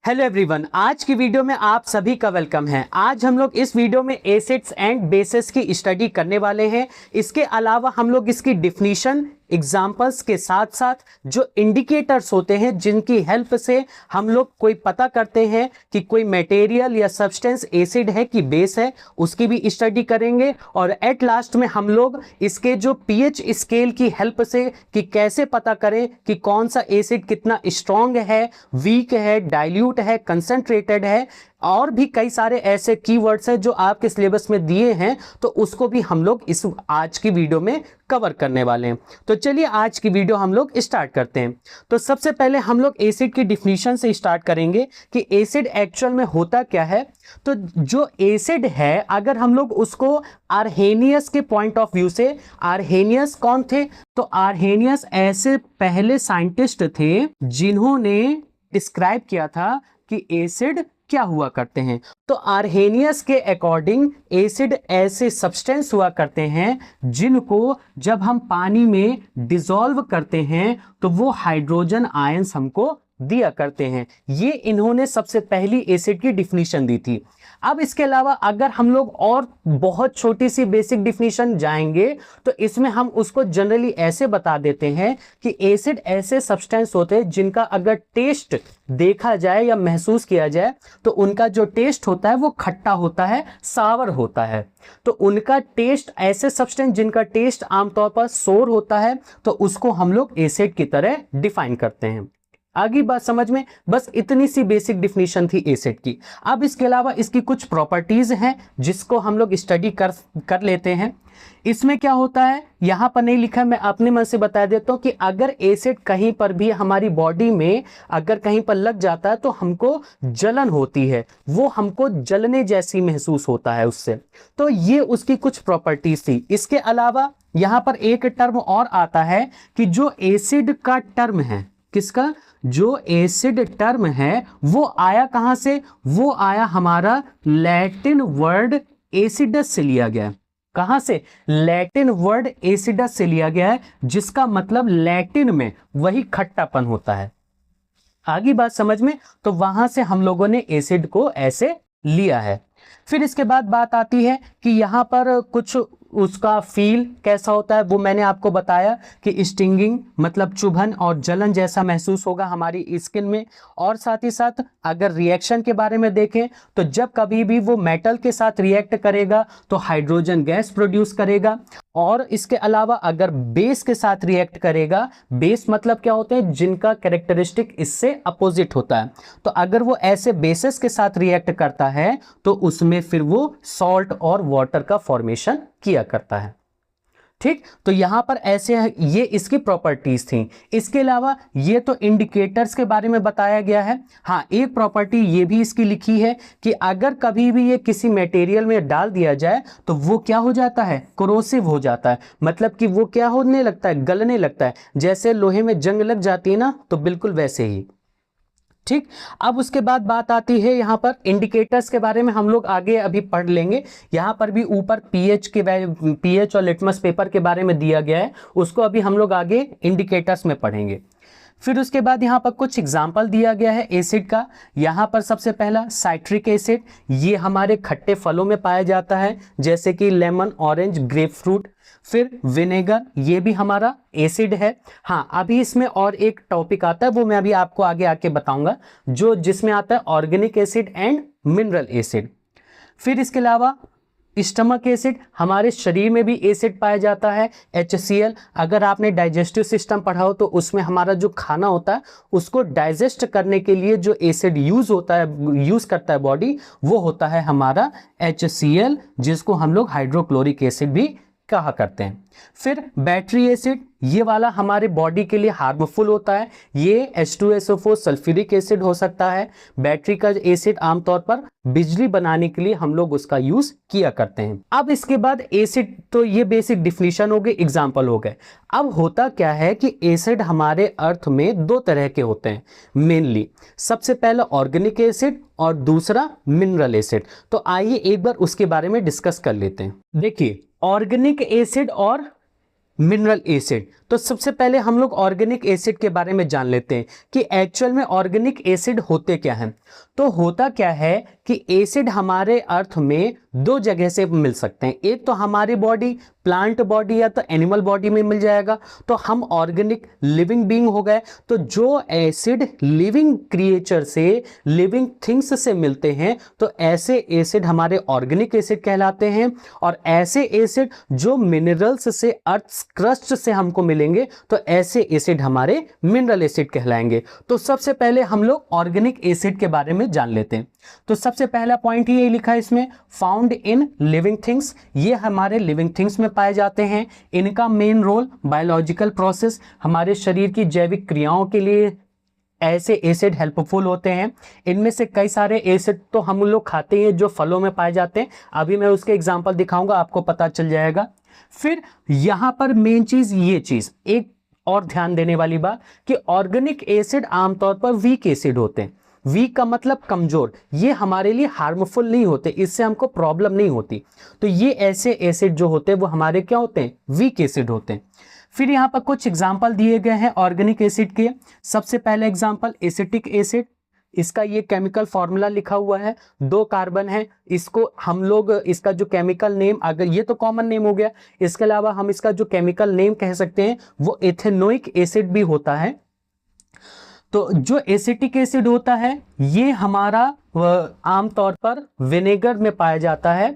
Hello everyone, आज की video में आप सभी का वेलकम है। आज हम लोग इस वीडियो में एसिड्स एंड बेसेस की स्टडी करने वाले हैं। इसके अलावा हम लोग इसकी डिफिनीशन, एग्जाम्पल्स के साथ साथ जो इंडिकेटर्स होते हैं जिनकी हेल्प से हम लोग कोई पता करते हैं कि कोई मटेरियल या सब्सटेंस एसिड है कि बेस है, उसकी भी स्टडी करेंगे। और एट लास्ट में हम लोग इसके जो पीएच स्केल की हेल्प से कि कैसे पता करें कि कौन सा एसिड कितना स्ट्रॉन्ग है, वीक है, डाइल्यूट है, कंसंट्रेटेड है, और भी कई सारे ऐसे कीवर्ड्स हैं जो आपके सिलेबस में दिए हैं, तो उसको भी हम लोग इस आज की वीडियो में कवर करने वाले हैं। तो चलिए आज की वीडियो हम लोग स्टार्ट करते हैं। तो सबसे पहले हम लोग एसिड की डिफिनीशन से स्टार्ट करेंगे कि एसिड एक्चुअल में होता क्या है। तो जो एसिड है, अगर हम लोग उसको आर्हेनियस के पॉइंट ऑफ व्यू से, आर्हेनियस कौन थे? तो आर्हेनियस ऐसे पहले साइंटिस्ट थे जिन्होंने डिस्क्राइब किया था कि एसिड क्या हुआ करते हैं। तो आर्हेनियस के अकॉर्डिंग एसिड ऐसे सब्सटेंस हुआ करते हैं जिनको जब हम पानी में डिसॉल्व करते हैं तो वो हाइड्रोजन आयंस हमको दिया करते हैं। ये इन्होंने सबसे पहली एसिड की डिफिनीशन दी थी। अब इसके अलावा अगर हम लोग और बहुत छोटी सी बेसिक डिफिनीशन जाएंगे तो इसमें हम उसको जनरली ऐसे बता देते हैं कि एसिड ऐसे सब्सटेंस होते हैं जिनका अगर टेस्ट देखा जाए या महसूस किया जाए तो उनका जो टेस्ट होता है वो खट्टा होता है, सावर होता है। तो उनका टेस्ट, ऐसे सब्सटेंस जिनका टेस्ट आमतौर पर सोर होता है, तो उसको हम लोग एसिड की तरह डिफाइन करते हैं। आगे बात समझ में? बस इतनी सी बेसिक डिफिनीशन थी एसिड की। अब इसके अलावा इसकी कुछ प्रॉपर्टीज हैं जिसको हम लोग स्टडी कर लेते हैं। इसमें क्या होता है, यहां पर नहीं लिखा, मैं अपने मन से बता देता हूं कि अगर एसिड कहीं पर भी हमारी बॉडी में अगर कहीं पर लग जाता है तो हमको जलन होती है, वो हमको जलने जैसी महसूस होता है उससे। तो ये उसकी कुछ प्रॉपर्टीज थी। इसके अलावा यहां पर एक टर्म और आता है कि जो एसिड का टर्म है, किसका? जो एसिड टर्म है वो आया कहां से? वो आया हमारा लैटिन वर्ड एसिडस से लिया गया है। कहां से? लैटिन वर्ड एसिडस से लिया गया है, जिसका मतलब लैटिन में वही खट्टापन होता है। आगे बात समझ में? तो वहां से हम लोगों ने एसिड को ऐसे लिया है। फिर इसके बाद बात आती है कि यहां पर कुछ उसका फील कैसा होता है, वो मैंने आपको बताया कि स्टिंगिंग मतलब चुभन और जलन जैसा महसूस होगा हमारी स्किन में। और साथ ही साथ अगर रिएक्शन के बारे में देखें तो जब कभी भी वो मेटल के साथ रिएक्ट करेगा तो हाइड्रोजन गैस प्रोड्यूस करेगा। और इसके अलावा अगर बेस के साथ रिएक्ट करेगा, बेस मतलब क्या होते हैं? जिनका कैरेक्टरिस्टिक इससे अपोजिट होता है। तो अगर वो ऐसे बेसिस के साथ रिएक्ट करता है तो उसमें फिर वो सॉल्ट और वाटर का फॉर्मेशन किया करता है। ठीक, तो यहां पर ऐसे ये इसकी प्रॉपर्टीज थी। इसके अलावा ये तो इंडिकेटर्स के बारे में बताया गया है। हाँ, एक प्रॉपर्टी ये भी इसकी लिखी है कि अगर कभी भी ये किसी मटेरियल में डाल दिया जाए तो वो क्या हो जाता है? कोरोसिव हो जाता है। मतलब कि वो क्या होने लगता है? गलने लगता है। जैसे लोहे में जंग लग जाती है ना, तो बिल्कुल वैसे ही। ठीक, अब उसके बाद बात आती है यहां पर इंडिकेटर्स के बारे में हम लोग आगे अभी पढ़ लेंगे। यहां पर भी ऊपर पीएच और लिटमस पेपर के बारे में दिया गया है, उसको अभी हम लोग आगे इंडिकेटर्स में पढ़ेंगे। फिर उसके बाद यहाँ पर कुछ एग्जाम्पल दिया गया है एसिड का। यहाँ पर सबसे पहला साइट्रिक एसिड, ये हमारे खट्टे फलों में पाया जाता है जैसे कि लेमन, ऑरेंज, ग्रेप फ्रूट। फिर विनेगर, ये भी हमारा एसिड है। हाँ, अभी इसमें और एक टॉपिक आता है, वो मैं अभी आपको आगे आके बताऊंगा, जो जिसमें आता है organic acid and mineral acid. फिर इसके अलावा स्टमक एसिड, हमारे शरीर में भी एसिड पाया जाता है, HCl। अगर आपने डाइजेस्टिव सिस्टम पढ़ा हो तो उसमें हमारा जो खाना होता है उसको डाइजेस्ट करने के लिए जो एसिड यूज करता है बॉडी, वो होता है हमारा HCl, जिसको हम लोग हाइड्रोक्लोरिक एसिड भी कहा करते हैं। फिर बैटरी एसिड, ये वाला हमारे बॉडी के लिए हार्मफुल होता है। ये H2SO4 सल्फ्यूरिक एसिड हो सकता है। बैटरी का एसिड आमतौर पर बिजली बनाने के लिए हम लोग उसका यूज किया करते हैं। अब इसके बाद एसिड, तो ये बेसिक डिफिनीशन हो गई, एग्जाम्पल हो गए। अब होता क्या है कि एसिड हमारे अर्थ में दो तरह के होते हैं मेनली। सबसे पहला ऑर्गेनिक एसिड और दूसरा मिनरल एसिड। तो आइए एक बार उसके बारे में डिस्कस कर लेते हैं। देखिए, ऑर्गेनिक एसिड और मिनरल एसिड, तो सबसे पहले हम लोग ऑर्गेनिक एसिड के बारे में जान लेते हैं कि एक्चुअल में ऑर्गेनिक एसिड होते क्या हैं। तो होता क्या है कि एसिड हमारे अर्थ में दो जगह से मिल सकते हैं, एक तो हमारी बॉडी प्लांट बॉडी या तो एनिमल बॉडी में मिल जाएगा, तो हम ऑर्गेनिक लिविंग बीइंग हो गए। तो जो एसिड लिविंग क्रिएचर से, लिविंग थिंग्स से मिलते हैं, तो ऐसे एसिड हमारे ऑर्गेनिक एसिड कहलाते हैं। और ऐसे एसिड जो मिनरल्स से, अर्थ क्रस्ट से हमको मिलेंगे, तो ऐसे एसिड हमारे मिनरल एसिड कहलाएंगे। तो सबसे पहले हम लोग ऑर्गेनिक एसिड के बारे में जान लेते हैं। तो सबसे पहला पॉइंट ये लिखा है इसमें, फाउंड इन लिविंग थिंग्स, ये हमारे लिविंग थिंग्स में पाए जाते हैं। इनका मेन रोल बायोलॉजिकल प्रोसेस, हमारे शरीर की जैविक क्रियाओं के लिए ऐसे एसिड हेल्पफुल होते हैं। इनमें से कई सारे एसिड तो हम लोग खाते हैं जो फलों में पाए जाते हैं, अभी मैं उसके एग्जांपल दिखाऊंगा, आपको पता चल जाएगा। फिर यहां पर मेन चीज, ये चीज एक और ध्यान देने वाली बात कि ऑर्गेनिक एसिड आमतौर पर वीक एसिड होते हैं। वीक का मतलब कमजोर, ये हमारे लिए हार्मफुल नहीं होते, इससे हमको प्रॉब्लम नहीं होती। तो ये ऐसे एसिड जो होते हैं वो हमारे क्या होते हैं, वीक एसिड होते हैं। फिर यहाँ पर कुछ एग्जाम्पल दिए गए हैं ऑर्गेनिक एसिड के। सबसे पहले एग्जाम्पल एसिटिक एसिड, इसका ये केमिकल फॉर्मूला लिखा हुआ है, 2 कार्बन है। इसको हम लोग, इसका जो केमिकल नेम, अगर ये तो कॉमन नेम हो गया, इसके अलावा हम इसका जो केमिकल नेम कह सकते हैं वो एथेनोइक एसिड भी होता है। तो जो एसिटिक एसिड होता है ये हमारा आमतौर पर विनेगर में पाया जाता है।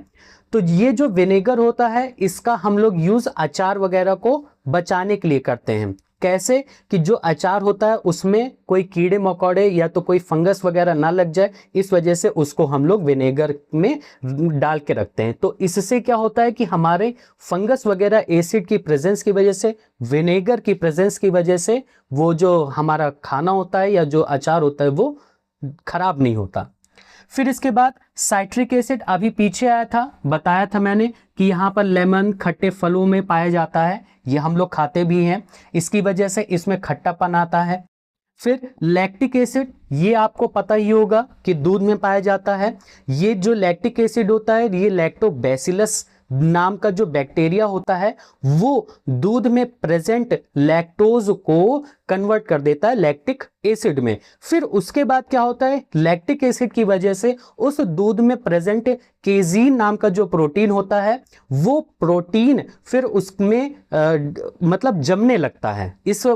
तो ये जो विनेगर होता है इसका हम लोग यूज अचार वगैरह को बचाने के लिए करते हैं। कैसे कि जो अचार होता है उसमें कोई कीड़े मकोड़े या तो कोई फंगस वगैरह ना लग जाए, इस वजह से उसको हम लोग विनेगर में डाल के रखते हैं। तो इससे क्या होता है कि हमारे फंगस वगैरह एसिड की प्रेजेंस की वजह से, विनेगर की प्रेजेंस की वजह से वो जो हमारा खाना होता है या जो अचार होता है वो खराब नहीं होता। फिर इसके बाद साइट्रिक एसिड, अभी पीछे आया था, बताया था मैंने कि यहाँ पर लेमन खट्टे फलों में पाया जाता है, ये हम लोग खाते भी हैं, इसकी वजह से इसमें खट्टापन आता है। फिर लैक्टिक एसिड, ये आपको पता ही होगा कि दूध में पाया जाता है। ये जो लैक्टिक एसिड होता है ये लैक्टोबैसिलस नाम का जो बैक्टीरिया होता है वो दूध में प्रेजेंट लैक्टोज को कन्वर्ट कर देता है लैक्टिक एसिड में। फिर उसके बाद क्या होता है, लैक्टिक एसिड की वजह से उस दूध में प्रेजेंट केजीन नाम का जो प्रोटीन होता है वो प्रोटीन फिर उसमें मतलब जमने लगता है इस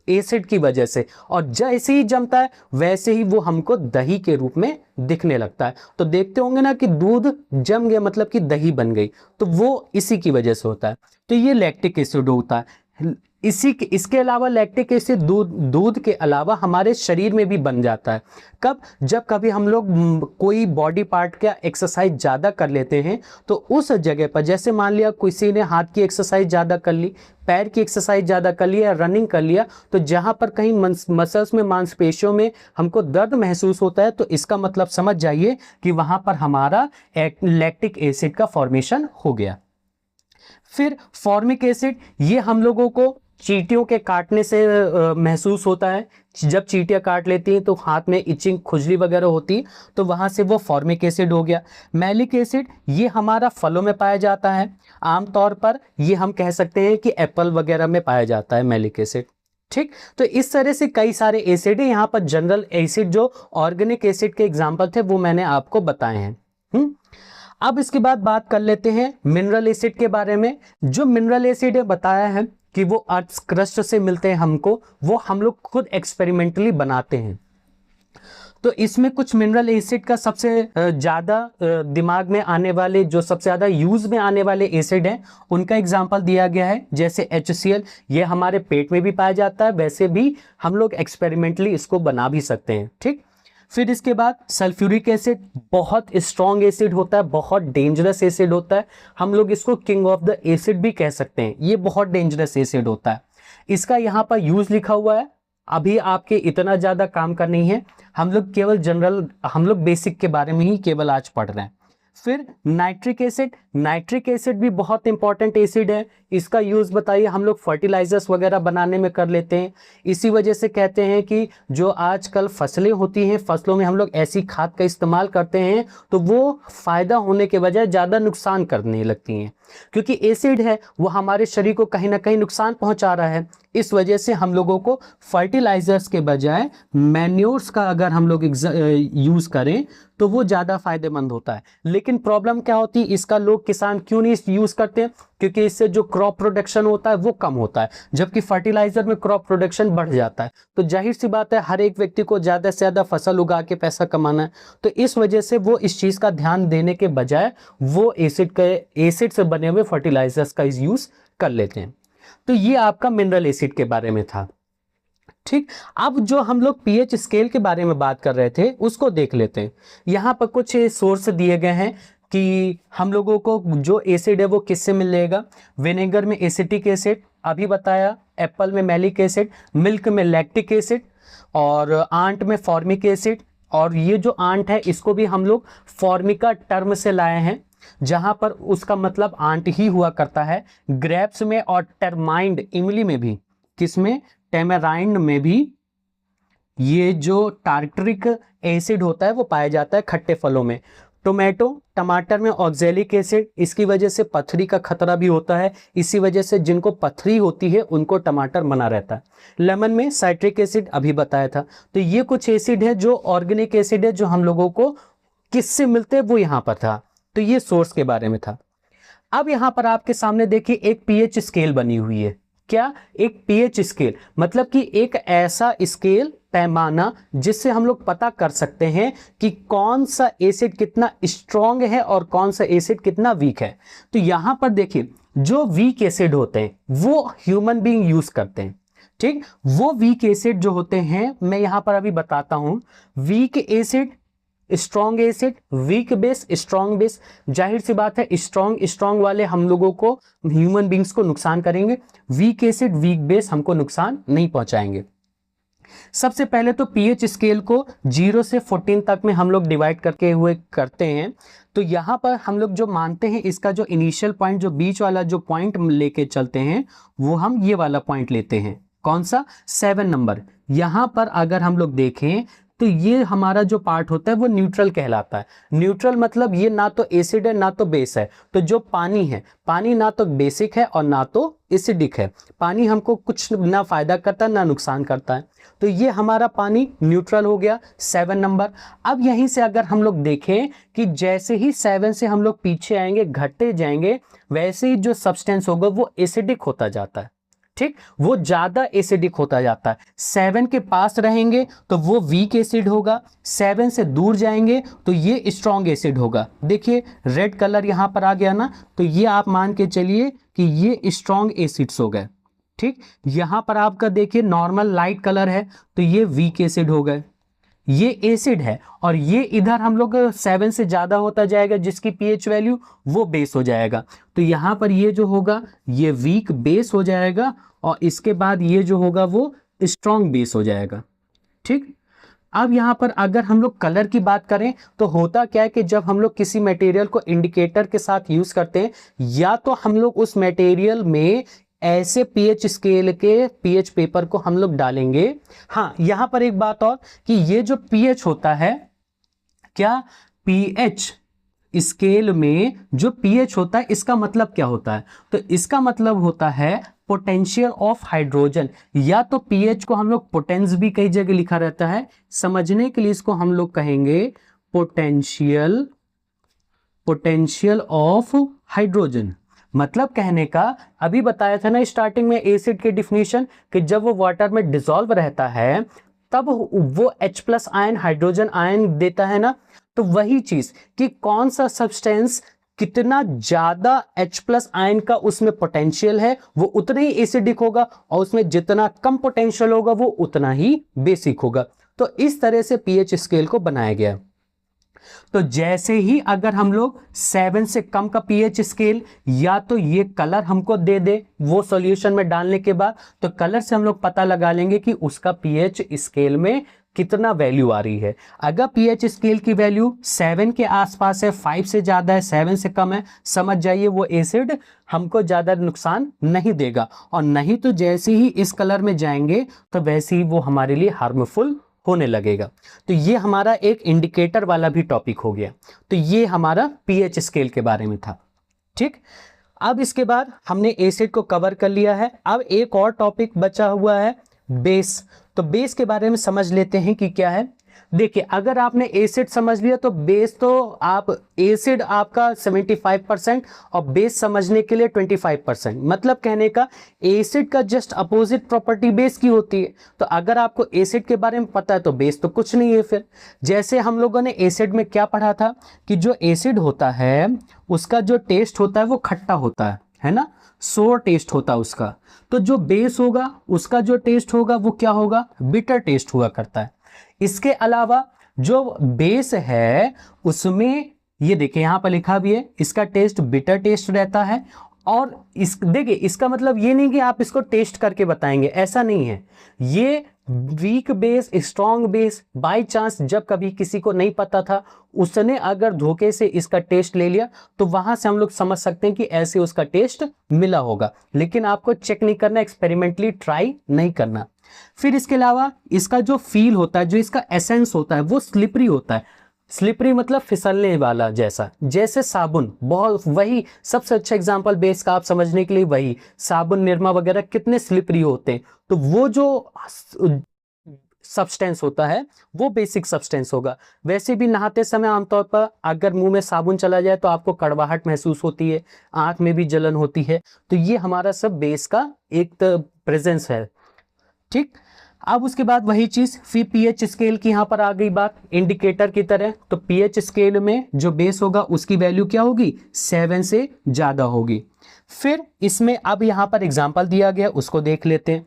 एसिड की वजह से, और जैसे ही जमता है वैसे ही वो हमको दही के रूप में दिखने लगता है। तो देखते होंगे ना कि दूध जम गया मतलब कि दही बन गई, तो वो इसी की वजह से होता है। तो ये लैक्टिक एसिड होता है। इसके अलावा लैक्टिक एसिड दूध के अलावा हमारे शरीर में भी बन जाता है। कब, जब कभी हम लोग कोई बॉडी पार्ट का एक्सरसाइज ज़्यादा कर लेते हैं तो उस जगह पर, जैसे मान लिया किसी ने हाथ की एक्सरसाइज ज़्यादा कर ली, पैर की एक्सरसाइज ज़्यादा कर लिया, रनिंग कर लिया, तो जहाँ पर कहीं मसल्स में, मांसपेशियों में हमको दर्द महसूस होता है, तो इसका मतलब समझ जाइए कि वहाँ पर हमारा लैक्टिक एसिड का फॉर्मेशन हो गया। फिर फॉर्मिक एसिड, ये हम लोगों को चींटियों के काटने से महसूस होता है। जब चींटियां काट लेती हैं तो हाथ में इचिंग, खुजली वगैरह होती है, तो वहां से वो फॉर्मिक एसिड हो गया। मैलिक एसिड, ये हमारा फलों में पाया जाता है, आमतौर पर ये हम कह सकते हैं कि एप्पल वगैरह में पाया जाता है मैलिक एसिड। ठीक, तो इस तरह से कई सारे एसिड है। यहाँ पर जनरल एसिड जो ऑर्गेनिक एसिड के एग्जाम्पल थे वो मैंने आपको बताए हैं। अब इसके बाद बात कर लेते हैं मिनरल एसिड के बारे में। जो मिनरल एसिड है बताया है कि वो अर्थ क्रस्ट से मिलते हैं हमको, वो हम लोग खुद एक्सपेरिमेंटली बनाते हैं। तो इसमें कुछ मिनरल एसिड का सबसे ज़्यादा दिमाग में आने वाले, जो सबसे ज़्यादा यूज़ में आने वाले एसिड हैं, उनका एग्जांपल दिया गया है। जैसे HCl, ये हमारे पेट में भी पाया जाता है, वैसे भी हम लोग एक्सपेरिमेंटली इसको बना भी सकते हैं। ठीक, फिर इसके बाद सल्फ्यूरिक एसिड, बहुत स्ट्रॉन्ग एसिड होता है, बहुत डेंजरस एसिड होता है, हम लोग इसको किंग ऑफ द एसिड भी कह सकते हैं। ये बहुत डेंजरस एसिड होता है। इसका यहाँ पर यूज लिखा हुआ है, अभी आपके इतना ज़्यादा काम का नहीं है, हम लोग केवल जनरल, हम लोग बेसिक के बारे में ही केवल आज पढ़ रहे हैं। फिर नाइट्रिक एसिड, नाइट्रिक एसिड भी बहुत इंपॉर्टेंट एसिड है। इसका यूज़ बताइए, हम लोग फर्टिलाइजर्स वगैरह बनाने में कर लेते हैं। इसी वजह से कहते हैं कि जो आजकल फसलें होती हैं, फसलों में हम लोग ऐसी खाद का इस्तेमाल करते हैं तो वो फ़ायदा होने के बजाय ज़्यादा नुकसान करने लगती हैं, क्योंकि एसिड है वो हमारे शरीर को कहीं ना कहीं नुकसान पहुंचा रहा है। इस वजह से हम लोगों को फर्टिलाइजर्स के बजाय मैन्योर्स का अगर हम लोग यूज़ करें तो वो ज़्यादा फायदेमंद होता है। लेकिन प्रॉब्लम क्या होती है, इसका लोग किसान क्यों नहीं यूज़ करते हैं? क्योंकि इससे जो क्रॉप प्रोडक्शन होता है वो कम होता है, जबकि फर्टिलाइजर में क्रॉप प्रोडक्शन बढ़ जाता है। तो जाहिर सी बात है हर एक व्यक्ति को ज़्यादा से ज़्यादा फसल उगा के पैसा कमाना है, तो इस वजह से वो इस चीज़ का ध्यान देने के बजाय वो एसिड से बने हुए फर्टिलाइजर्स का यूज़ कर लेते हैं। तो ये आपका मिनरल एसिड के बारे में था। ठीक, अब जो हम लोग पीएच स्केल के बारे में बात कर रहे थे उसको देख लेते हैं। यहाँ पर कुछ सोर्स दिए गए हैं कि हम लोगों को जो एसिड है वो किससे मिलेगा। विनेगर में एसिटिक एसिड अभी बताया, एप्पल में मैलिक एसिड, मिल्क में लैक्टिक एसिड, और आंट में फॉर्मिक एसिड। और ये जो आंट है इसको भी हम लोग फॉर्मिका टर्म से लाए हैं, जहां पर उसका मतलब आंट ही हुआ करता है। ग्रेप्स में और टर्माइंड इमली में भी, किसमें, टेमेराइंड में भी ये जो टार्टरिक एसिड होता है वो पाया जाता है खट्टे फलों में। टमाटर में ऑक्जेलिक एसिड, इसकी वजह से पथरी का खतरा भी होता है, इसी वजह से जिनको पथरी होती है उनको टमाटर मना रहता है। लेमन में साइट्रिक एसिड अभी बताया था। तो ये कुछ एसिड है जो ऑर्गेनिक एसिड है, जो हम लोगों को किससे मिलते हैं वो यहाँ पर था। तो ये सोर्स के बारे में था। अब यहाँ पर आपके सामने देखिए एक पीएच स्केल बनी हुई है। क्या? एक पीएच स्केल, मतलब कि एक ऐसा स्केल, पैमाना, जिससे हम लोग पता कर सकते हैं कि कौन सा एसिड कितना स्ट्रॉन्ग है और कौन सा एसिड कितना वीक है। तो यहां पर देखिए जो वीक एसिड होते हैं वो ह्यूमन बीइंग यूज करते हैं। ठीक, वो वीक एसिड जो होते हैं मैं यहां पर अभी बताता हूं। Weak acid, strong acid, weak base, strong base. जाहिर सी बात है स्ट्रॉन्ग वाले हम लोगों को, ह्यूमन बींग्स को नुकसान करेंगे, वीक एसिड, वीक बेस हमको नुकसान नहीं पहुंचाएंगे। सबसे पहले तो पीएच स्केल को 0 से 14 तक में हम लोग डिवाइड करके हुए करते हैं। तो यहां पर हम लोग जो मानते हैं इसका जो इनिशियल पॉइंट, जो बीच वाला जो पॉइंट लेके चलते हैं वो हम ये वाला पॉइंट लेते हैं। कौन सा? 7 नंबर। यहां पर अगर हम लोग देखें तो ये हमारा जो पार्ट होता है वो न्यूट्रल कहलाता है। न्यूट्रल मतलब ये ना तो एसिड है ना तो बेस है। तो जो पानी है, पानी ना तो बेसिक है और ना तो एसिडिक है। पानी हमको कुछ ना फायदा करता है ना नुकसान करता है। तो ये हमारा पानी न्यूट्रल हो गया 7 नंबर। अब यहीं से अगर हम लोग देखें कि जैसे ही 7 से हम लोग पीछे आएंगे, घटते जाएंगे, वैसे ही जो सब्सटेंस होगा वो एसिडिक होता जाता है। ठीक, वो ज्यादा एसिडिक होता जाता है। 7 के पास रहेंगे तो वो वीक एसिड होगा, 7 से दूर जाएंगे तो ये स्ट्रॉन्ग एसिड होगा। देखिए रेड कलर यहां पर आ गया ना, तो ये आप मान के चलिए कि ये स्ट्रॉन्ग एसिड्स हो गए। ठीक, यहां पर आपका देखिए नॉर्मल लाइट कलर है तो ये वीक एसिड हो गए, ये एसिड है। और ये इधर हम लोग 7 से ज्यादा होता जाएगा जिसकी पीएच वैल्यू, वो बेस हो जाएगा। तो यहां पर ये जो होगा ये वीक बेस हो जाएगा और इसके बाद ये जो होगा वो स्ट्रॉन्ग बेस हो जाएगा। ठीक, अब यहां पर अगर हम लोग कलर की बात करें तो होता क्या है कि जब हम लोग किसी मटेरियल को इंडिकेटर के साथ यूज करते हैं, या तो हम लोग उस मटेरियल में ऐसे पीएच स्केल के पीएच पेपर को हम लोग डालेंगे। हाँ, यहां पर एक बात और कि ये जो पीएच होता है, क्या पीएच स्केल में जो पीएच होता है इसका मतलब क्या होता है? तो इसका मतलब होता है पोटेंशियल ऑफ हाइड्रोजन, या तो पीएच को हम लोग पोटेंस भी कई जगह लिखा रहता है। समझने के लिए इसको हम लोग कहेंगे पोटेंशियल ऑफ हाइड्रोजन। मतलब कहने का, अभी बताया था ना स्टार्टिंग में एसिड की डिफिनीशन, कि जब वो वाटर में डिसॉल्व रहता है तब वो H+ आयन हाइड्रोजन आयन देता है ना। तो वही चीज कि कौन सा सब्सटेंस कितना ज्यादा H+ आयन का उसमें पोटेंशियल है वो उतना ही एसिडिक होगा, और उसमें जितना कम पोटेंशियल होगा वो उतना ही बेसिक होगा। तो इस तरह से पीएच स्केल को बनाया गया। तो जैसे ही अगर हम लोग 7 से कम का पीएच स्केल, या तो ये कलर हमको दे दे वो सॉल्यूशन में डालने के बाद, तो कलर से हम लोग पता लगा लेंगे कि उसका पीएच स्केल में कितना वैल्यू आ रही है। अगर पीएच स्केल की वैल्यू 7 के आसपास है, 5 से ज्यादा है, 7 से कम है, समझ जाइए वो एसिड हमको ज्यादा नुकसान नहीं देगा। और नहीं तो जैसे ही इस कलर में जाएंगे तो वैसे ही वो हमारे लिए हार्मफुल होने लगेगा। तो ये हमारा एक इंडिकेटर वाला भी टॉपिक हो गया। तो ये हमारा पीएच स्केल के बारे में था। ठीक, अब इसके बाद हमने एसिड को कवर कर लिया है। अब एक और टॉपिक बचा हुआ है बेस। तो बेस के बारे में समझ लेते हैं कि क्या है। देखिए, अगर आपने एसिड समझ लिया तो बेस तो आप एसिड आपका 75% और बेस समझने के लिए 25%। मतलब कहने का एसिड का जस्ट अपोजिट प्रॉपर्टी बेस की होती है। तो अगर आपको एसिड के बारे में पता है तो बेस तो कुछ नहीं है। फिर जैसे हम लोगों ने एसिड में क्या पढ़ा था कि जो एसिड होता है उसका जो टेस्ट होता है वो खट्टा होता है ना, सोर टेस्ट होता है उसका। तो जो बेस होगा उसका जो टेस्ट होगा वो क्या होगा, बिटर टेस्ट हुआ करता है। इसके अलावा जो बेस है उसमें ये देखिए यहां पर लिखा भी है, इसका टेस्ट बिटर टेस्ट रहता है। और इस देखिए, इसका मतलब ये नहीं कि आप इसको टेस्ट करके बताएंगे, ऐसा नहीं है। ये weak base, strong base, by chance जब कभी किसी को नहीं पता था उसने अगर धोखे से इसका टेस्ट ले लिया तो वहां से हम लोग समझ सकते हैं कि ऐसे उसका टेस्ट मिला होगा। लेकिन आपको चेक नहीं करना, एक्सपेरिमेंटली ट्राई नहीं करना। फिर इसके अलावा इसका जो फील होता है, जो इसका एसेंस होता है वो स्लिपरी होता है। स्लिपरी मतलब फिसलने वाला जैसा, जैसे साबुन, बहुत वही सबसे अच्छा एग्जांपल बेस का आप समझने के लिए वही साबुन, निरमा वगैरह कितने स्लिपरी होते हैं। तो वो जो सब्सटेंस होता है वो बेसिक सब्सटेंस होगा। वैसे भी नहाते समय आमतौर पर अगर मुंह में साबुन चला जाए तो आपको कड़वाहट महसूस होती है, आंख में भी जलन होती है। तो ये हमारा सब बेस का एक प्रेजेंस है। ठीक, अब उसके बाद वही चीज फिर पीएच स्केल की यहां पर आ गई बात, इंडिकेटर की तरह। तो पीएच स्केल में जो बेस होगा उसकी वैल्यू क्या होगी, 7 से ज्यादा होगी। फिर इसमें अब यहां पर एग्जांपल दिया गया उसको देख लेते हैं।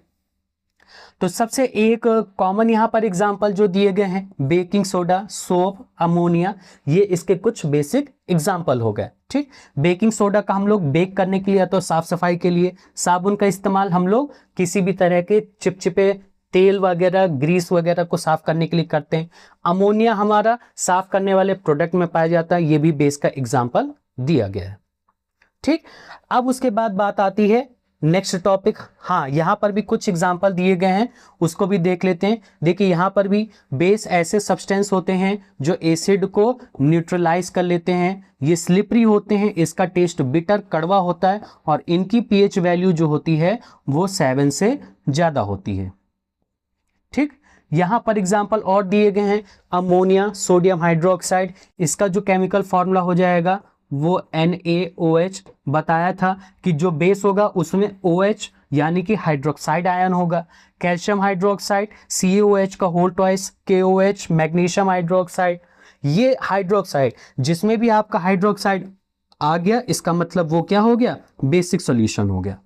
तो सबसे एक कॉमन यहां पर एग्जांपल जो दिए गए हैं, बेकिंग सोडा, सोप, अमोनिया, ये इसके कुछ बेसिक एग्जांपल हो गए। ठीक, बेकिंग सोडा का हम लोग बेक करने के लिए तो साफ सफाई के लिए, साबुन का इस्तेमाल हम लोग किसी भी तरह के चिपचिपे तेल वगैरह, ग्रीस वगैरह को साफ करने के लिए करते हैं। अमोनिया हमारा साफ करने वाले प्रोडक्ट में पाया जाता है, ये भी बेस का एग्जांपल दिया गया है। ठीक, अब उसके बाद बात आती है नेक्स्ट टॉपिक। हाँ, यहां पर भी कुछ एग्जांपल दिए गए हैं, उसको भी देख लेते हैं। देखिए यहां पर भी बेस ऐसे सब्सटेंस होते हैं जो एसिड को न्यूट्रलाइज कर लेते हैं। ये स्लिपरी होते हैं, इसका टेस्ट बिटर कड़वा होता है और इनकी पीएच वैल्यू जो होती है वो 7 से ज्यादा होती है। ठीक, यहां पर एग्जांपल और दिए गए हैं, अमोनिया, सोडियम हाइड्रोक्साइड, इसका जो केमिकल फॉर्मूला हो जाएगा वो NaOH। बताया था कि जो बेस होगा उसमें OH यानी कि हाइड्रोक्साइड आयन होगा। कैल्शियम हाइड्रोक्साइड CaOH का whole twice KOH, magnesium hydroxide, ये हाइड्रोक्साइड जिसमें भी आपका हाइड्रोक्साइड आ गया इसका मतलब वो क्या हो गया, बेसिक सॉल्यूशन हो गया।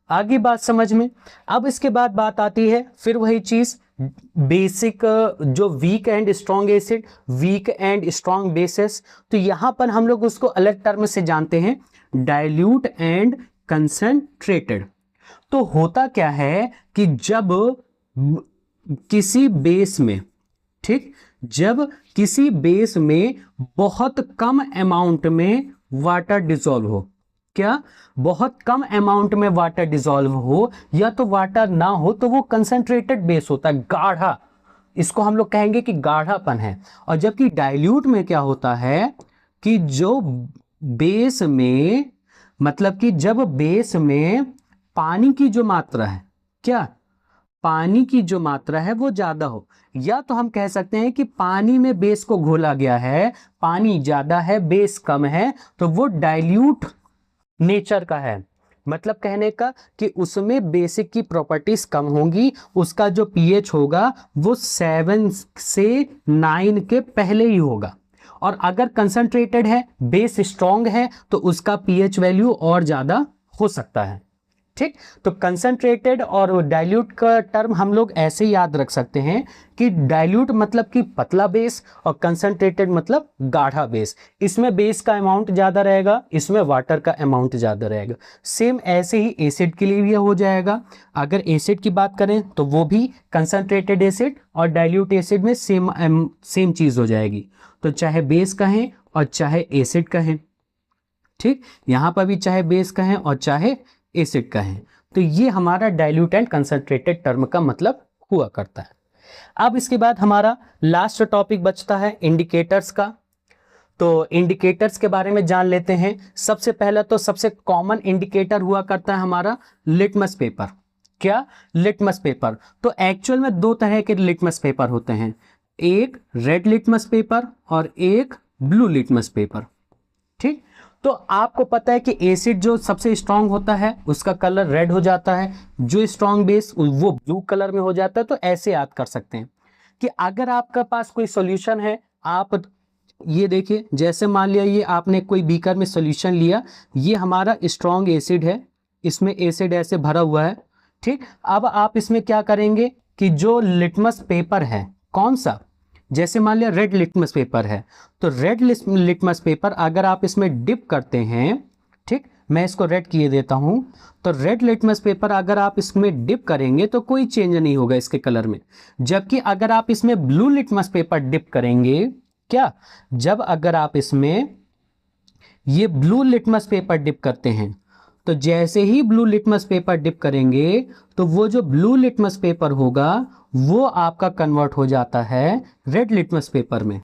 आगे बात समझ में। अब इसके बाद बात आती है फिर वही चीज, बेसिक जो weak and strong acid, weak and strong bases. तो यहां पर हम लोग उसको अलग टर्म से जानते हैं, डाइल्यूट एंड कंसंट्रेटेड। तो होता क्या है कि जब किसी बेस में, ठीक, जब किसी बेस में बहुत कम अमाउंट में वाटर डिसॉल्व हो, क्या बहुत कम अमाउंट में वाटर डिसॉल्व हो या तो वाटर ना हो तो वो कंसंट्रेटेड बेस होता है, गाढ़ा, इसको हम लोग कहेंगे कि गाढ़ापन है। और जबकि डाइल्यूट में क्या होता है कि जो बेस में, मतलब कि जब बेस में पानी की जो मात्रा है, क्या पानी की जो मात्रा है वो ज्यादा हो, या तो हम कह सकते हैं कि पानी में बेस को घोला गया है, पानी ज्यादा है बेस कम है, तो वो डाइल्यूट नेचर का है। मतलब कहने का कि उसमें बेसिक की प्रॉपर्टीज कम होंगी, उसका जो पीएच होगा वो 7 से 9 के पहले ही होगा। और अगर कंसंट्रेटेड है, बेस स्ट्रॉन्ग है, तो उसका पीएच वैल्यू और ज्यादा हो सकता है। ठीक, तो कंसंट्रेटेड और डाइल्यूट का टर्म हम लोग ऐसे याद रख सकते हैं कि डाइल्यूट मतलब कि पतला बेस और कंसंट्रेटेड मतलब गाढ़ा बेस। इसमें बेस का अमाउंट ज्यादा रहेगा, इसमें वाटर का अमाउंट ज्यादा रहेगा। सेम ऐसे ही एसिड के लिए भी हो जाएगा। अगर एसिड की बात करें तो वो भी कंसंट्रेटेड एसिड और डाइल्यूट एसिड में सेम चीज हो जाएगी। तो चाहे बेस कहें और चाहे एसिड कहें, ठीक, यहां पर भी चाहे बेस कहें और चाहे एसिड का है। तो ये हमारा डाइल्यूट एंड कंसंट्रेटेड टर्म का मतलब हुआ करता है। अब इसके बाद हमारा लास्ट टॉपिक बचता है इंडिकेटर्स का। तो इंडिकेटर्स के बारे में जान लेते हैं। सबसे पहला तो सबसे कॉमन इंडिकेटर हुआ करता है हमारा लिटमस पेपर। क्या? Litmus paper. तो एक्चुअल में दो तरह के लिटमस पेपर होते हैं, एक रेड लिटमस पेपर और एक ब्लू लिटमस पेपर। ठीक, तो आपको पता है कि एसिड जो सबसे स्ट्रांग होता है उसका कलर रेड हो जाता है, जो स्ट्रांग बेस वो ब्लू कलर में हो जाता है। तो ऐसे याद कर सकते हैं कि अगर आपका पास कोई सॉल्यूशन है, आप ये देखिए, जैसे मान लिया ये आपने कोई बीकर में सॉल्यूशन लिया, ये हमारा स्ट्रांग एसिड है, इसमें एसिड ऐसे भरा हुआ है। ठीक, अब आप इसमें क्या करेंगे कि जो लिटमस पेपर है, कौन सा, जैसे मान लिया रेड लिटमस पेपर है, तो रेड लिटमस पेपर अगर आप इसमें डिप करते हैं, ठीक, मैं इसको रेड किए देता हूं, तो रेड लिटमस पेपर अगर आप इसमें डिप करेंगे तो कोई चेंज नहीं होगा इसके कलर में। जबकि अगर आप इसमें ब्लू लिटमस पेपर डिप करेंगे, क्या, जब अगर आप इसमें ये ब्लू लिटमस पेपर डिप करते हैं, तो जैसे ही ब्लू लिटमस पेपर डिप करेंगे तो वो जो ब्लू लिटमस पेपर होगा वो आपका कन्वर्ट हो जाता है रेड लिटमस पेपर में।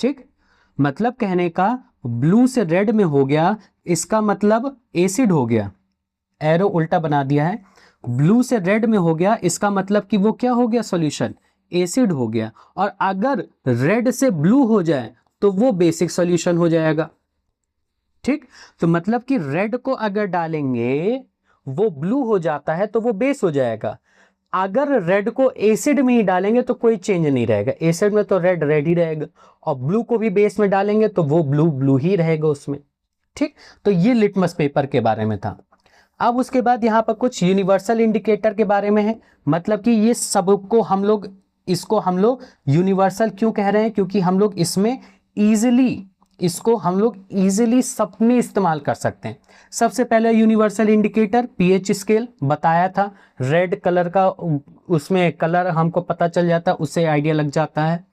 ठीक, मतलब कहने का ब्लू से रेड में हो गया, इसका मतलब एसिड हो गया। एरो उल्टा बना दिया है, ब्लू से रेड में हो गया, इसका मतलब कि वो क्या हो गया, सॉल्यूशन एसिड हो गया। और अगर रेड से ब्लू हो जाए तो वो बेसिक सॉल्यूशन हो जाएगा। ठीक, तो मतलब कि रेड को अगर डालेंगे वो ब्लू हो जाता है तो वो बेस हो जाएगा। अगर रेड को एसिड में ही डालेंगे तो कोई चेंज नहीं रहेगा, एसिड में तो रेड रेड ही रहेगा, और ब्लू को भी बेस में डालेंगे तो वो ब्लू ब्लू ही रहेगा उसमें। ठीक, तो ये लिटमस पेपर के बारे में था। अब उसके बाद यहाँ पर कुछ यूनिवर्सल इंडिकेटर के बारे में है, मतलब कि ये सबको हम लोग, इसको हम लोग यूनिवर्सल क्यों कह रहे हैं, क्योंकि हम लोग इसमें इसको हम लोग इजीली सब में इस्तेमाल कर सकते हैं। सबसे पहले यूनिवर्सल इंडिकेटर पीएच स्केल बताया था, रेड कलर का उसमें कलर हमको पता चल जाता है, उससे आइडिया लग जाता है।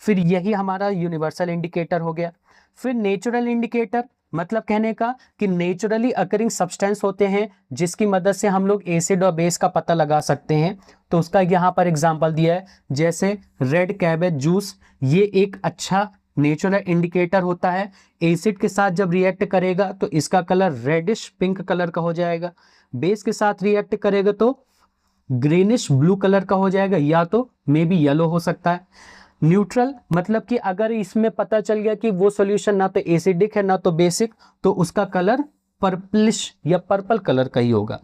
फिर यही हमारा यूनिवर्सल इंडिकेटर हो गया। फिर नेचुरल इंडिकेटर, मतलब कहने का कि नेचुरली अकरिंग सब्सटेंस होते हैं जिसकी मदद से हम लोग एसिड और बेस का पता लगा सकते हैं। तो उसका यहाँ पर एग्जांपल दिया है, जैसे रेड कैबेज जूस, ये एक अच्छा नेचुरल इंडिकेटर होता है। एसिड के साथ जब रिएक्ट करेगा तो इसका कलर रेडिश पिंक कलर का हो जाएगा, बेस के साथ रिएक्ट करेगा तो ग्रीनिश ब्लू कलर का हो जाएगा, या तो मे बी येलो हो सकता है। न्यूट्रल, मतलब कि अगर इसमें पता चल गया कि वो सॉल्यूशन ना तो एसिडिक है ना तो बेसिक, तो उसका कलर पर्पलिश या पर्पल कलर का ही होगा।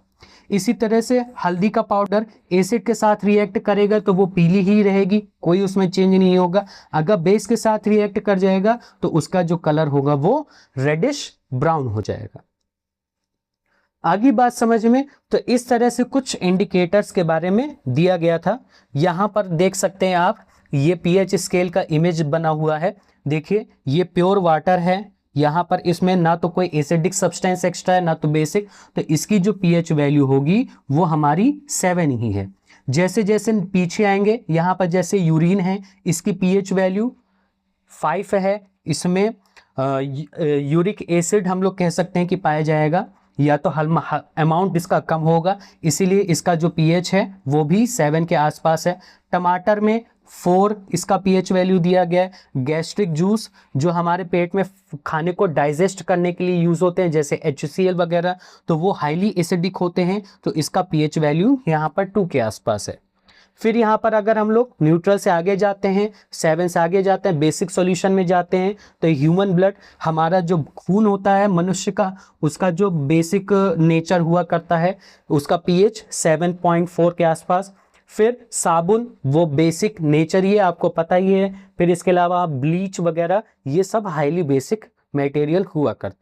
इसी तरह से हल्दी का पाउडर एसिड के साथ रिएक्ट करेगा तो वो पीली ही रहेगी, कोई उसमें चेंज नहीं होगा। अगर बेस के साथ रिएक्ट कर जाएगा तो उसका जो कलर होगा वो रेडिश ब्राउन हो जाएगा। आगे बात समझ में, तो इस तरह से कुछ इंडिकेटर्स के बारे में दिया गया था। यहां पर देख सकते हैं आप, ये पीएच स्केल का इमेज बना हुआ है। देखिए, ये प्योर वाटर है, यहाँ पर इसमें ना तो कोई एसिडिक सब्सटेंस एक्स्ट्रा है ना तो बेसिक, तो इसकी जो पीएच वैल्यू होगी वो हमारी 7 ही है। जैसे जैसे पीछे आएंगे, यहाँ पर जैसे यूरिन है, इसकी पीएच वैल्यू 5 है। इसमें यूरिक एसिड हम लोग कह सकते हैं कि पाया जाएगा, या तो अमाउंट इसका कम होगा, इसीलिए इसका जो पीएच है वो भी 7 के आसपास है। टमाटर में 4 इसका पीएच वैल्यू दिया गया है। गैस्ट्रिक जूस जो हमारे पेट में खाने को डाइजेस्ट करने के लिए यूज़ होते हैं, जैसे HCl वगैरह, तो वो हाईली एसिडिक होते हैं, तो इसका पीएच वैल्यू यहाँ पर 2 के आसपास है। फिर यहाँ पर अगर हम लोग न्यूट्रल से आगे जाते हैं, 7 से आगे जाते हैं, बेसिक सॉल्यूशन में जाते हैं, तो ह्यूमन ब्लड, हमारा जो खून होता है मनुष्य का, उसका जो बेसिक नेचर हुआ करता है, उसका पीएच 7.4 के आसपास। फिर साबुन, वो बेसिक नेचर ही है, आपको पता ही है। फिर इसके अलावा ब्लीच वगैरह, ये सब हाईली बेसिक मटेरियल हुआ करता है।